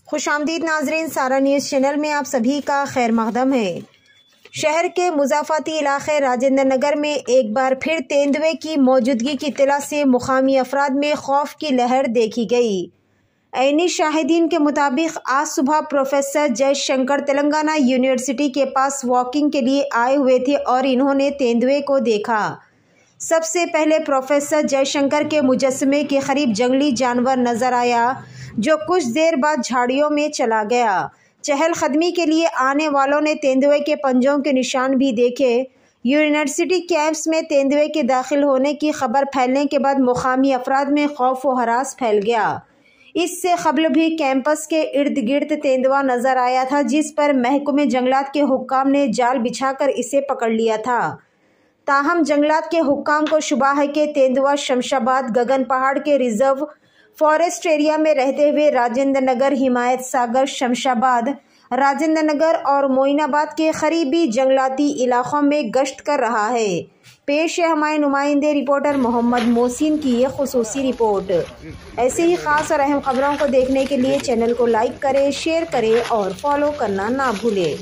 खुशामदीद नाजरीन, सारा news channel में आप सभी का खैर मकदम है। शहर के मुजाफाती इलाके राजेंद्र नगर में एक बार फिर तेंदुए की मौजूदगी की इत्तला से मुकामी अफराद में खौफ की लहर देखी गई। ऐनी शाहिदीन के मुताबिक आज सुबह प्रोफेसर जयशंकर तेलंगाना यूनिवर्सिटी के पास वॉकिंग के लिए आए हुए थे और इन्होंने तेंदुए को देखा। सबसे पहले प्रोफेसर जयशंकर के मुजस्समे के करीब जंगली जानवर नजर आया, जो कुछ देर बाद झाड़ियों में चला गया। चहलकदमी के लिए आने वालों ने तेंदुए के पंजों के निशान भी देखे। यूनिवर्सिटी कैंपस में तेंदुए के दाखिल होने की खबर फैलने के बाद मुकामी अफराद में खौफ व हरास फैल गया। इससे कबल भी कैंपस के इर्द गिर्द तेंदुआ नजर आया था, जिस पर महकमे जंगलात के हुक्काम ने जाल बिछाकर इसे पकड़ लिया था। ताहम जंगलात के हुक्काम को शुबा है कि तेंदुआ शमशाबाद गगन पहाड़ के रिजर्व फॉरेस्ट एरिया में रहते हुए राजेंद्र नगर, हिमायत सागर, शमशाबाद, राजेंद्र नगर और मोइनाबाद के करीबी जंगलाती इलाकों में गश्त कर रहा है। पेश है हमारे नुमाइंदे रिपोर्टर मोहम्मद मोहसिन की ये खुसूसी रिपोर्ट। ऐसे ही खास और अहम खबरों को देखने के लिए चैनल को लाइक करें, शेयर करें और फॉलो करना ना भूलें।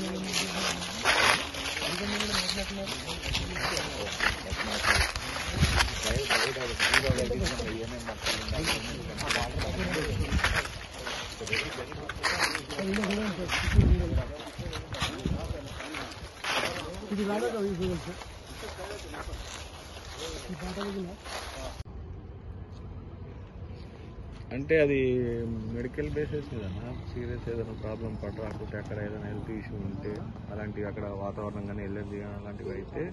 అంటే అది మెడికల్ బేసిస్ మీదనా సీరియస్ ఏదైనా ప్రాబ్లం పడరాకుంటే అక్కడ ఏదైనా హెల్త్ ఇష్యూ ఉంటే అలాంటివి అక్కడ వాతావరణం కానీ ఎలర్జీ అలాంటివి అయితే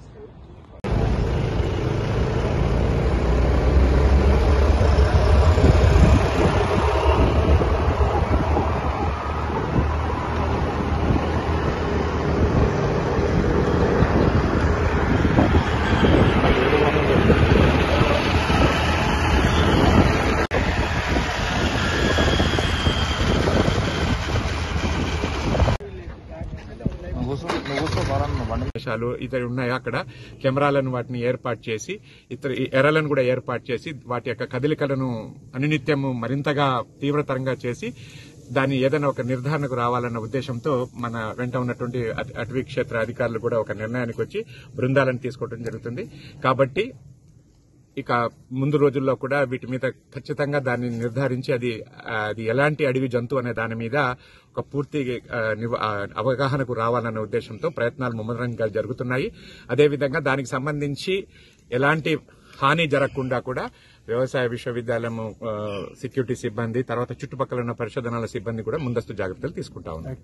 ఇతర ఉన్నాయి. అక్కడ కెమెరాలను వాటిని ఏర్పాటు చేసి ఇతర ఎరలను కూడా ఏర్పాటు చేసి వాటి యొక్క కదలికలను అనునిత్యం మరింతగా తీవ్రతరంగా చేసి దాన్ని ఏదైనా ఒక నిర్ధారణకు రావాలన్న ఉద్దేశంతో మన వెంట ఉన్నటువంటి అటవీ క్షేత్ర అధికారులు కూడా ఒక నిర్ణయానికి వచ్చి బృందాలను తీసుకోవడం జరుగుతుంది. కాబట్టి ఇక ముందు రోజుల్లో కూడా వీటి మీద ఖచ్చితంగా దాన్ని నిర్ధారించి అది ఎలాంటి అడవి జంతువు అనే దాని మీద ఒక పూర్తి అవగాహనకు రావాలన్న ఉద్దేశంతో ప్రయత్నాలు ముమ్మరంగా జరుగుతున్నాయి. అదేవిధంగా దానికి సంబంధించి ఎలాంటి హాని జరగకుండా కూడా వ్యవసాయ విశ్వవిద్యాలయం సెక్యూరిటీ సిబ్బంది, తర్వాత చుట్టుపక్కల ఉన్న పరిశోధనల సిబ్బంది కూడా ముందస్తు జాగ్రత్తలు తీసుకుంటా ఉన్నారు.